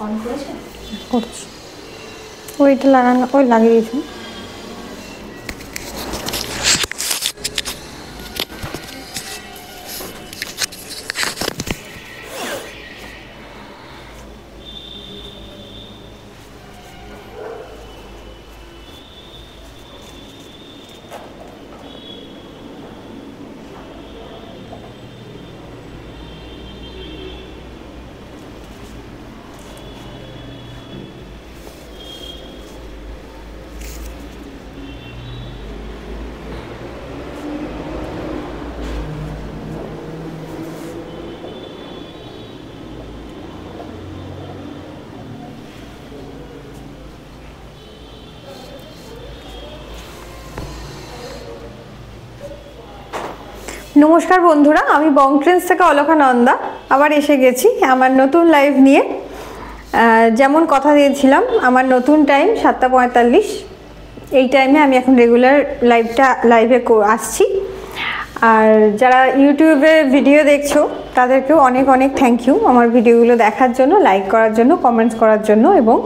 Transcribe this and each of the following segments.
On করেছে করছি ওইটা লাগানো ওই লাগিয়ে দিয়েছি नमस्कार बंधुरा आमी बंग ट्रेंड्स থেকে অলকা নন্দা আবার এসে গেছি আমার নতুন লাইভ নিয়ে যেমন কথা দিয়েছিলাম আমার নতুন টাইম 7:45 এই টাইমে আমি এখন রেগুলার লাইভে আসছি আর যারা ইউটিউবে ভিডিও দেখছো তাদেরকেও অনেক অনেক থ্যাংক ইউ আমার ভিডিওগুলো দেখার জন্য লাইক করার জন্য কমেন্টস করার জন্য এবং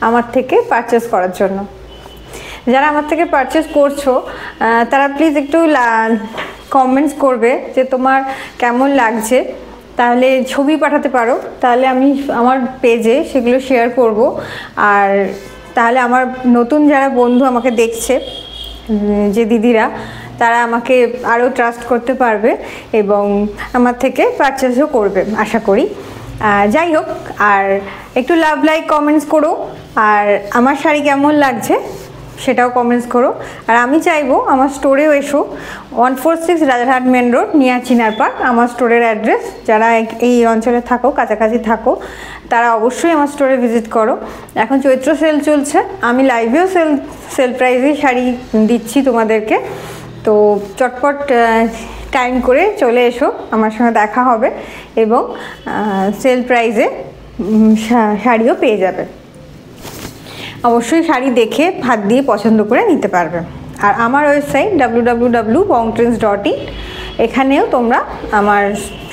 আমার থেকে পারচেজ করার জন্য যারা আমার থেকে পারচেজ করছো তারা প্লিজ একটু কমেন্টস করবে যে তোমার কেমন লাগছে তাহলে ছবি পাঠাতে পারো তাহলে আমি আমার পেজে সেগুলো শেয়ার করব আর তাহলে আমার নতুন যারা বন্ধু আমাকে দেখছে যে দিদিরা তারা আমাকে আরো ট্রাস্ট করতে পারবে এবং আমার থেকে পারচেজও করবে আশা করি যাই হোক আর একটু লাভ লাইক কমেন্টস করো আর আমার শাড়ি কেমন লাগছে সেটাও কমেন্টস করো আর আমি চাইবো আমার স্টোরেও এসো 146 Rajarhat main road near Chinar park আমার স্টোরের অ্যাড্রেস যারা এই অঞ্চলে থাকো কাছাকাছি থাকো তারা অবশ্যই আমার স্টোরে ভিজিট করো এখন চৈত্র সেল চলছে আমি লাইভেও সেল প্রাইসে শাড়ি দিচ্ছি তোমাদেরকে তো চটপট টাইম করে চলে এসো আমার সঙ্গে দেখা হবে এবং সেল প্রাইসে শাড়িও পেয়ে যাবে অবশ্যই শাড়ি দেখে হাত দিয়ে পছন্দ করে নিতে পারবে আর আমার ওয়েবসাইট www.bongtrends.in এখানেও তোমরা আমার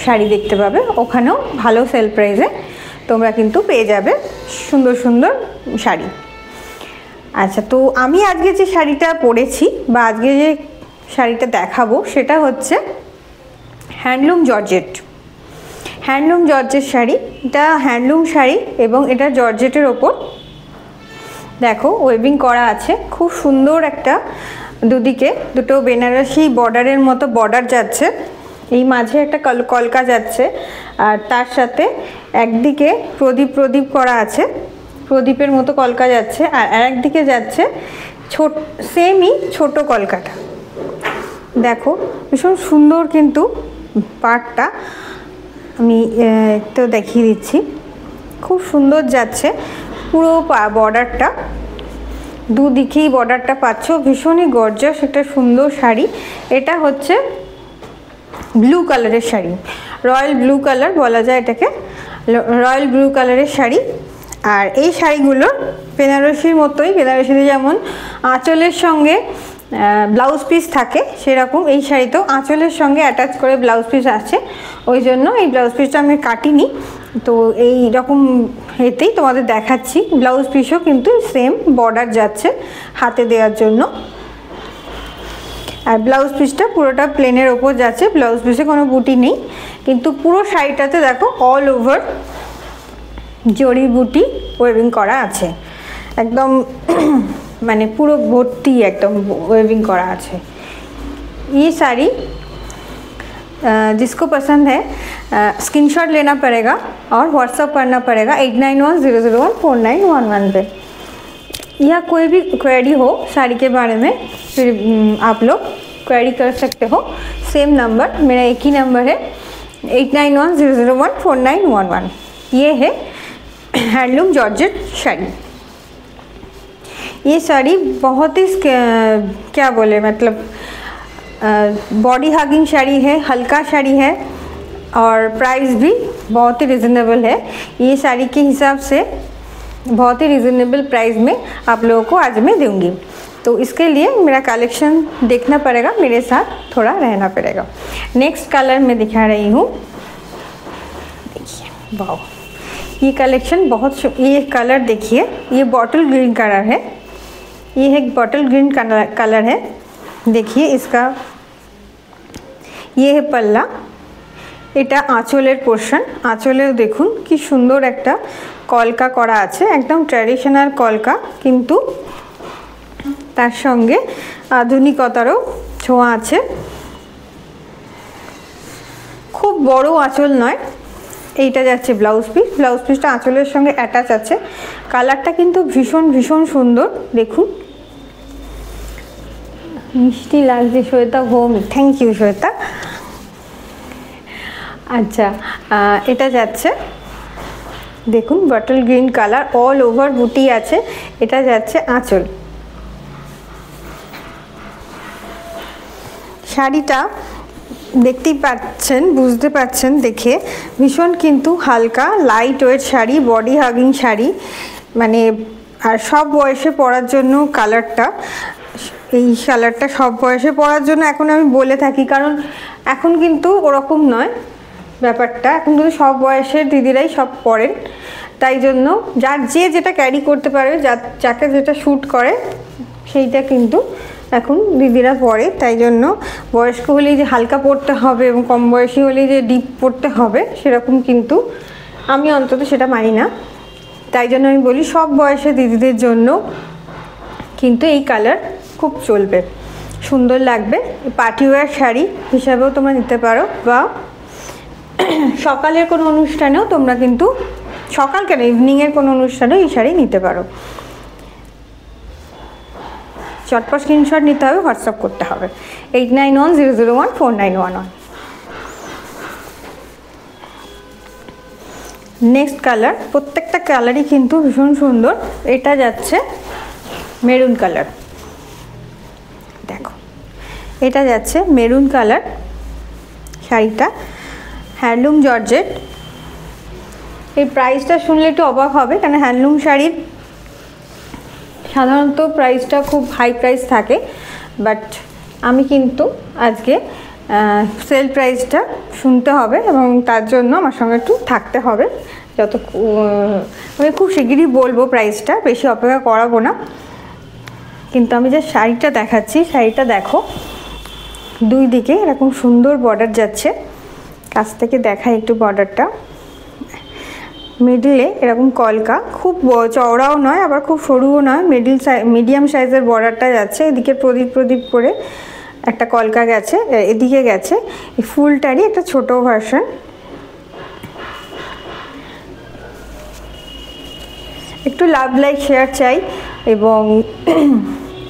শাড়ি দেখতে পাবে ওখানেও ভালো সেল প্রাইসে তোমরা কিন্তু পেয়ে যাবে সুন্দর সুন্দর শাড়ি আচ্ছা তো আমি আজকে যে শাড়িটা পরেছি বা আজকে যে শাড়িটা দেখাবো সেটা হচ্ছে হ্যান্ডলুম জর্জেট শাড়ি এটা হ্যান্ডলুম শাড়ি এবং এটা জর্জেটের ওপর দেখো ওয়েভিং করা আছে খুব সুন্দর একটা দুদিকে দুটো বেনারসি বর্ডারের মতো বর্ডার যাচ্ছে এই মাঝে একটা কলকা যাচ্ছে আর তার সাথে একদিকে প্রদীপ করা আছে প্রদীপের মতো কলকা যাচ্ছে আর আরেকদিকে যাচ্ছে সেমই ছোট কলকাটা দেখো ভীষণ সুন্দর কিন্তু পাড়টা আমি একটু দেখিয়ে দিচ্ছি খুব সুন্দর যাচ্ছে পুরো বর্ডারটা দুদিকেই বর্ডারটা পাচ্ছ ভীষণই গর্জাস একটা সুন্দর শাড়ি এটা হচ্ছে ব্লু কালারের শাড়ি রয়্যাল ব্লু কালার বলা যায় এটাকে রয়্যাল ব্লু কালারের শাড়ি আর এই শাড়িগুলো বেনারসির মতোই বেনারসিতে যেমন আঁচলের সঙ্গে ব্লাউজ পিস থাকে সেরকম এই শাড়িতেও আঁচলের সঙ্গে অ্যাটাচ করে ব্লাউজ পিস আছে ওই জন্য এই ব্লাউজ পিসটা আমি কাটিনি তো এই রকম এতেই তোমাদের দেখাচ্ছি ব্লাউজ পিসও কিন্তু সেম বর্ডার যাচ্ছে হাতে দেওয়ার জন্য আর ব্লাউজ পিসটা পুরোটা প্লেনের ওপর যাচ্ছে ব্লাউজ পিসে কোনো বুটি নেই কিন্তু পুরো শাড়িটাতে দেখো অল ওভার জড়ি বুটি ওয়েভিং করা আছে একদম মানে পুরো ভর্তি একদম ওয়েভিং করা আছে ये साड़ी जिसको पसंद है स्क्रीनशॉट लेना पड़ेगा और व्हाट्सअप करना पड़ेगा 8910014911 पे या कोई भी क्वेरी हो साड़ी के बारे में फिर आप लोग क्वेरी कर सकते हो सेम नंबर मेरा एक ही नंबर है 8910014911 ये है हैंडलूम जॉर्जेट साड़ी ये साड़ी बहुत ही क्या बोले मतलब बॉडी हगिंग साड़ी है हल्का साड़ी है और प्राइस भी बहुत ही रिजनेबल है ये साड़ी के हिसाब से बहुत ही रिजनेबल प्राइस में आप लोगों को आज मैं दूंगी तो इसके लिए मेरा कलेक्शन देखना पड़ेगा मेरे साथ थोड़ा रहना पड़ेगा नेक्स्ट कलर में दिखा रही हूँ देखिए वाह ये कलेक्शन बहुत, ये कलर देखिए, ये बॉटल ग्रीन कलर है, ये एक बॉटल ग्रीन कलर है। देखिए इसका, ये है पल्ला, এটা আঁচলের পোর্শন। আঁচলেও দেখুন কি সুন্দর একটা কলকা করা আছে, একদম ট্র্যাডিশনাল কলকা, কিন্তু তার সঙ্গে আধুনিকতারও ছোঁয়া আছে। খুব বড় আঁচল নয়। এইটা যাচ্ছে ব্লাউজ পিস, ব্লাউজ পিসটা আঁচলের সঙ্গে অ্যাটাচ আছে। কালারটা কিন্তু ভীষণ ভীষণ সুন্দর, দেখুন মিষ্টি লাগছে শ্বেতা ভৌমি, থ্যাংক ইউ শ্বেতা। আচ্ছা, এটা যাচ্ছে দেখুন bottle green colour, all over বুটি আছে। এটা যাচ্ছে আঁচল। শাড়িটা দেখতেই পাচ্ছেন, বুঝতে পাচ্ছেন দেখে, ভীষণ কিন্তু হালকা light weight sari, body hugging sari, মানে আর সব বয়সে পরার জন্য কালারটা, এই কালারটা সব বয়সে পরার জন্য এখন আমি বলে থাকি, কারণ এখন কিন্তু ওরকম নয় ব্যাপারটা, এখন কিন্তু সব বয়সের দিদিরাই সব পরেন, তাই জন্য যার যে যেটা ক্যারি করতে পারবে, যাকে যেটা শ্যুট করে সেইটা কিন্তু এখন দিদিরা পরে। তাই জন্য বয়স্ক হলেই যে হালকা পরতে হবে এবং কম বয়সী হলেই যে ডিপ পরতে হবে সেরকম কিন্তু আমি অন্তত সেটা মানি না। তাই জন্য আমি বলি সব বয়সের দিদিদের জন্য কিন্তু এই কালার খুব চলবে, সুন্দর লাগবে। পার্টি ওয়্যার শাড়ি হিসাবেও তোমরা নিতে পারো, বা সকালের কোনো অনুষ্ঠানেও তোমরা কিন্তু, সকাল কেন ইভিনিংয়ের কোনো অনুষ্ঠানেও এই শাড়ি নিতে পারো। চটপট স্ক্রিনশট নিতে হবে, হোয়াটসঅ্যাপ করতে হবে 8910014911। নেক্সট কালার, প্রত্যেকটা কালারই কিন্তু ভীষণ সুন্দর। এটা যাচ্ছে মেরুন কালার, দেখো এটা যাচ্ছে মেরুন কালার। শাড়িটা হ্যান্ডলুম জর্জেট। এই প্রাইসটা শুনলে একটু অবাক হবে, কারণ হ্যান্ডলুম শাড়ির সাধারণত প্রাইসটা খুব হাই প্রাইস থাকে, বাট আমি কিন্তু আজকে সেল প্রাইসটা শুনতে হবে এবং তার জন্য আমার সঙ্গে একটু থাকতে হবে। যত আমি খুব শিগগিরই বলবো প্রাইসটা, বেশি অপেক্ষা করাবো না। কিন্তু আমি যে শাড়িটা দেখাচ্ছি, শাড়িটা দেখো দুই দিকে এরকম সুন্দর বর্ডার যাচ্ছে। কাছ থেকে দেখাই একটু বর্ডারটা। মিডলে এরকম কলকা, খুব চওড়াও নয় আবার খুব সরুও নয়, মিডিয়াম সাইজের বর্ডারটা যাচ্ছে। এদিকে প্রদীপ প্রদীপ করে একটা কলকা গেছে, এদিকে গেছে। এই ফুলটারই একটা ছোট ভার্সন। একটু লাভ লাইক শেয়ার চাই এবং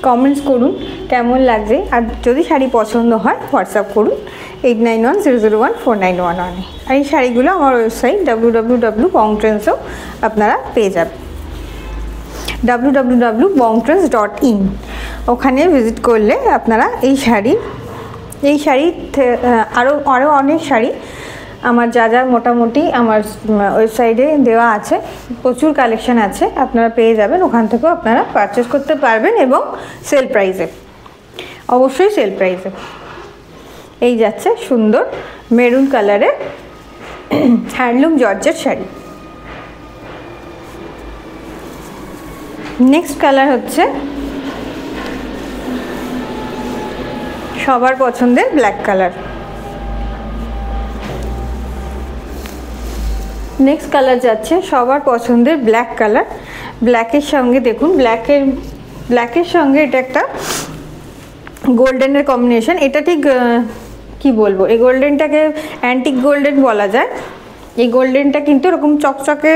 কমেন্টস করুন কেমন লাগছে, আর যদি শাড়ি পছন্দ হয় হোয়াটসঅ্যাপ করুন 8910014911। আর এই শাড়িগুলো আমার ওয়েবসাইট www.bongtrends-এও আপনারা পেয়ে যাবেন, www.bongtrends.in। ওখানে ভিজিট করলে আপনারা এই শাড়ি আরও অনেক শাড়ি আমার যা মোটামুটি আমার ওয়েবসাইটে দেওয়া আছে, প্রচুর কালেকশন আছে, আপনারা পেয়ে যাবেন। ওখান থেকেও আপনারা পারচেস করতে পারবেন এবং সেল প্রাইসে, অবশ্যই সেল প্রাইসে। এই যাচ্ছে সুন্দর মেরুন কালারের handloom georgette sari. Next colour হচ্ছে সবার পছন্দের ব্ল্যাক কালার। নেক্সট কালার যাচ্ছে সবার পছন্দের ব্ল্যাক কালার। ব্ল্যাকের সঙ্গে দেখুন, ব্ল্যাকের সঙ্গে এটা একটা গোল্ডেনের কম্বিনেশন। এটা ঠিক কি বলবো, এই গোল্ডেনটাকে অ্যান্টিক গোল্ডেন বলা যায়। এই গোল্ডেনটা কিন্তু এরকম চকচকে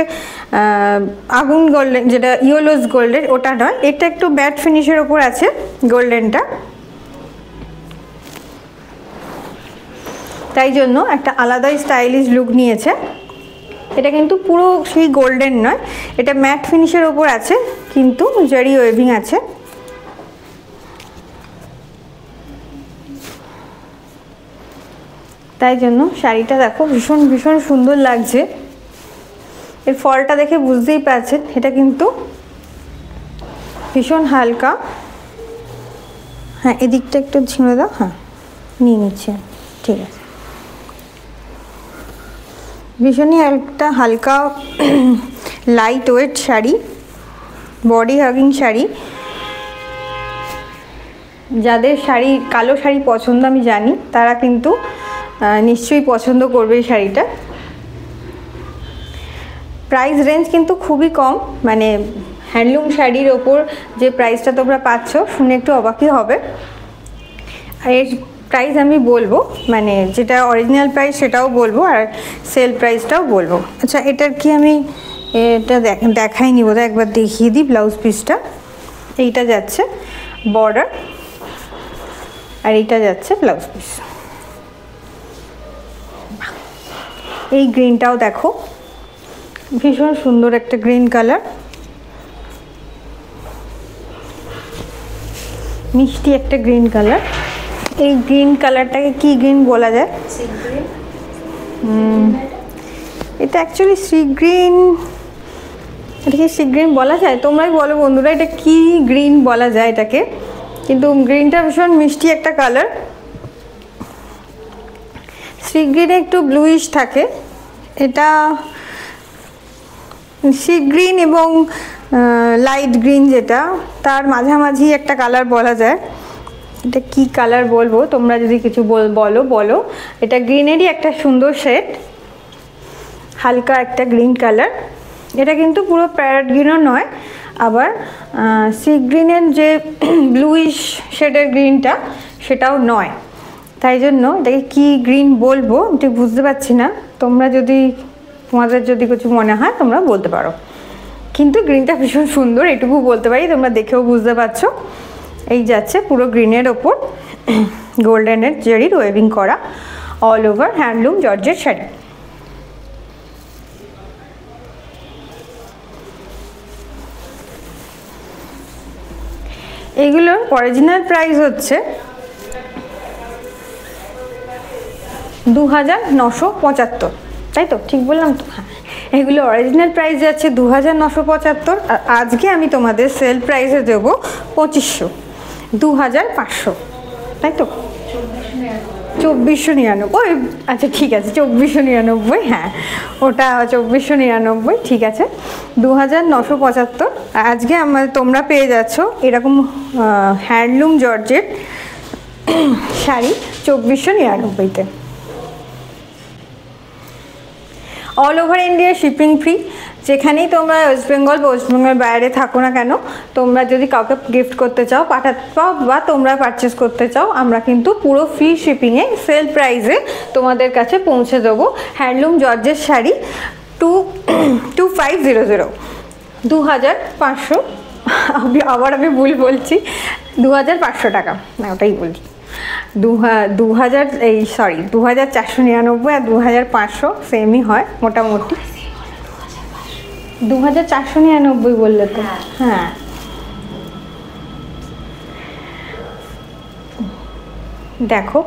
আগুন গোল্ডেন, যেটা ইয়েলোজ গোল্ডেন, ওটা নয়। এটা একটু ম্যাট ফিনিশের ওপর আছে গোল্ডেনটা, তাই জন্য একটা আলাদাই স্টাইলিশ লুক নিয়েছে। এটা কিন্তু পুরো সেই গোল্ডেন নয়, এটা ম্যাট ফিনিশের ওপর আছে, কিন্তু জারি ওয়েভিং আছে। তাই জন্য শাড়িটা দেখো ভীষণ ভীষণ সুন্দর লাগছে। এর ফলটা দেখে বুঝতেই পারছেন এটা কিন্তু ভীষণ হালকা। হ্যাঁ, এদিকটা একটু ছিঁড়ে দাও। হ্যাঁ, নিয়ে নিচ্ছে, ঠিক আছে। ভীষণই একটা হালকা light weight sari, body hugging sari. যাদের শাড়ি কালো শাড়ি পছন্দ আমি জানি, তারা কিন্তু নিশ্চয়ই পছন্দ করবে এই শাড়িটা। প্রাইস রেঞ্জ কিন্তু খুবই কম, মানে হ্যান্ডলুম শাড়ির ওপর যে প্রাইসটা তোমরা পাচ্ছ শুনে একটু অবাকই হবে। আর এর প্রাইস আমি বলবো, মানে যেটা অরিজিনাল প্রাইস সেটাও বলবো, আর সেল প্রাইসটাও বলবো। আচ্ছা, এটার কি আমি এটা দেখাইনি বোধহয়, একবার দেখিয়ে দিই ব্লাউজ পিসটা। এইটা যাচ্ছে বর্ডার, আর এইটা যাচ্ছে ব্লাউজ পিস। এই গ্রিনটাও দেখো, ভীষণ সুন্দর একটা গ্রিন কালার, মিষ্টি একটা গ্রিন কালার। এই গ্রিন কালারটাকে কি গ্রিন বলা যায়? এটা অ্যাকচুয়ালি সি গ্রিন, এটাকে সি গ্রিন বলা যায়? তোমরাই বলো বন্ধুরা, এটা কি গ্রিন বলা যায় এটাকে। কিন্তু গ্রিনটা ভীষণ মিষ্টি একটা কালার। সি গ্রিনে একটু ব্লুইশ থাকে, এটা সি গ্রিন এবং লাইট গ্রিন যেটা, তার মাঝামাঝি একটা কালার বলা যায়। এটা কি কালার বলবো, তোমরা যদি কিছু বলো। এটা গ্রিনেরই একটা সুন্দর শেড, হালকা একটা গ্রিন কালার। এটা কিন্তু পুরো প্যারট গ্রিনও নয়, আবার সি গ্রিনের যে ব্লুইশ শেডের গ্রিনটা সেটাও নয়। তাই জন্য এটাকে কি গ্রিন বলবো ঠিক বুঝতে পারছি না। তোমাদের যদি কিছু মনে হয় তোমরা বলতে পারো। কিন্তু গ্রিনটা ভীষণ সুন্দর, এটুকু বলতে পারি, তোমরা দেখেও বুঝতে পারছো। এই যাচ্ছে পুরো গ্রিনের ওপর গোল্ডেনের জেরির ওয়েভিং করা all over handloom georgette sari. এগুলোর অরিজিনাল প্রাইস হচ্ছে 2975, তাই তো? ঠিক বললাম তো? হ্যাঁ, এগুলো অরিজিনাল প্রাইস যাচ্ছে 2975, আর আজকে আমি তোমাদের সেল প্রাইসে দেবো 2500, 2500, তাই তো? 2499। আচ্ছা ঠিক আছে, 2499। হ্যাঁ, ওটা 2499, ঠিক আছে। 2975 আজকে তোমরা পেয়ে যাচ্ছ এরকম হ্যান্ডলুম জর্জেট শাড়ি 2499-তে। All over India shipping free. যেখানেই তোমরা ওয়েস্ট বেঙ্গল বাইরে থাকো না কেন, তোমরা যদি কাউকে গিফট করতে চাও, পাঠাতে চাও, বা তোমরা পারচেস করতে চাও, আমরা কিন্তু পুরো ফ্রি শিপিংয়ে সেল প্রাইসে তোমাদের কাছে পৌঁছে দেবো হ্যান্ডলুম জর্জের শাড়ি 2500, 2500। আবার আমি ভুল বলছি, 2500 টাকা না, ওটাই বলি। 2499 আর 2500 সেমই হয় মোটামুটি। 2499 বললে তো? হ্যাঁ, দেখো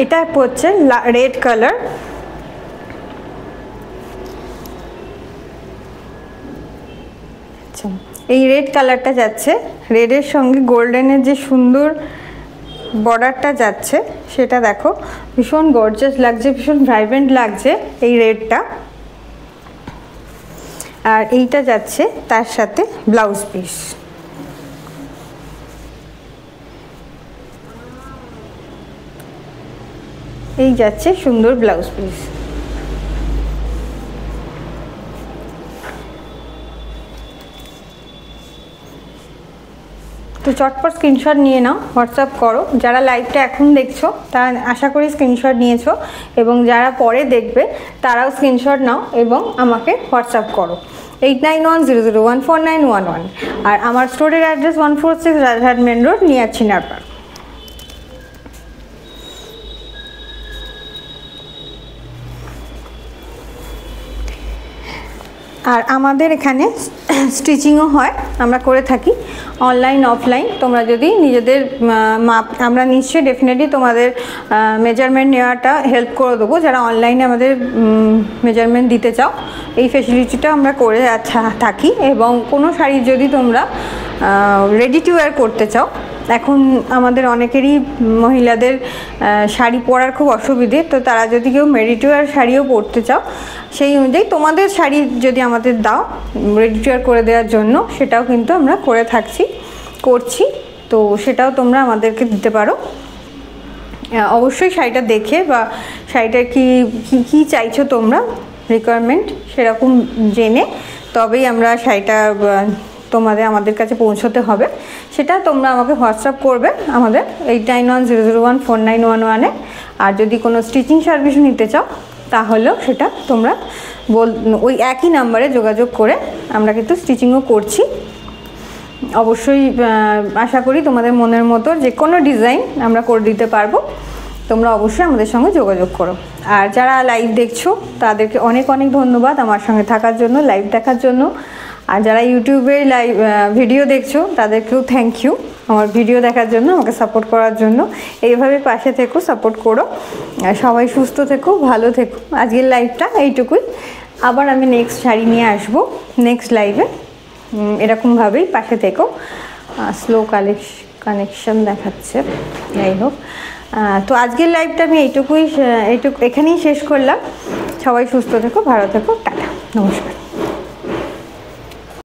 এটা হচ্ছে রেড কালার। এই রেড কালারটা যাচ্ছে, রেডের সঙ্গে গোল্ডেনের যে সুন্দর বর্ডারটা যাচ্ছে সেটা দেখো, ভীষণ গর্জিয়াস লাগছে, ভীষণ ভাইব্রেন্ট লাগছে এই রেডটা। আর এইটা যাচ্ছে তার সাথে ব্লাউজ পিস। এই যাচ্ছে সুন্দর ব্লাউজ পিস। তো চটপট স্ক্রিনশট নিয়ে নাও, হোয়াটসঅ্যাপ করো। যারা লাইভটা এখন দেখছো তারা আশা করি স্ক্রিনশট নিয়েছো, এবং যারা পরে দেখবে তারাও স্ক্রিনশট নাও এবং আমাকে হোয়াটসঅ্যাপ করো 8910014911। আর আমার স্টোরের address 146 Rajhat main road, near Chinar park. আর আমাদের এখানে স্টিচিংও হয়, আমরা করে থাকি অনলাইন অফলাইন। তোমরা যদি নিজেদের মাপ, আমরা নিশ্চয়ই ডেফিনেটলি তোমাদের মেজারমেন্ট নেওয়াটা হেল্প করে দেবো। যারা অনলাইনে আমাদের মেজারমেন্ট দিতে চাও, এই ফেসিলিটিটা আমরা করে থাকি। এবং কোনো শাড়ি যদি তোমরা রেডি টু ওয়্যার করতে চাও, এখন আমাদের অনেকেরই মহিলাদের শাড়ি পরার খুব অসুবিধে, তো তারা যদি কেউ রেডি টু ওয়্যার শাড়িও পরতে চাও, সেই অনুযায়ী তোমাদের শাড়ি যদি আমাদের দাও রেডি টু ওয়্যার করে দেওয়ার জন্য, সেটাও কিন্তু আমরা করছি। তো সেটাও তোমরা আমাদেরকে দিতে পারো। অবশ্যই শাড়িটা দেখে বা শাড়িটার কি চাইছো তোমরা রিকোয়ারমেন্ট সেরকম জেনে তবেই আমরা শাড়িটা আমাদের কাছে পৌঁছতে হবে। সেটা তোমরা আমাকে হোয়াটসঅ্যাপ করবে আমাদের 8910014911-এ। আর যদি কোনো স্টিচিং সার্ভিস নিতে চাও তাহলেও সেটা তোমরা ওই একই নাম্বারে যোগাযোগ করে আমরা কিন্তু স্টিচিংও করছি। অবশ্যই আশা করি তোমাদের মনের মতো যে কোনো ডিজাইন আমরা করে দিতে পারবো। তোমরা অবশ্যই আমাদের সঙ্গে যোগাযোগ করো। আর যারা লাইভ দেখছো তাদেরকে অনেক অনেক ধন্যবাদ আমার সঙ্গে থাকার জন্য, লাইভ দেখার জন্য। আর যারা ইউটিউবে লাইভ ভিডিও দেখছো তাদেরকেও থ্যাংক ইউ আমার ভিডিও দেখার জন্য, আমাকে সাপোর্ট করার জন্য। এইভাবে পাশে থেকো, সাপোর্ট করো। সবাই সুস্থ থেকো, ভালো থেকো। আজকের লাইভটা এইটুকুই। আবার আমি নেক্সট শাড়ি নিয়ে আসবো নেক্সট লাইভে। এরকমভাবেই পাশে থেকো। স্লো কানেকশন দেখাচ্ছে, যাই হোক। তো আজকের লাইভটা আমি এখানেই শেষ করলাম। সবাই সুস্থ থেকো, ভালো থেকো, টাটা, নমস্কার।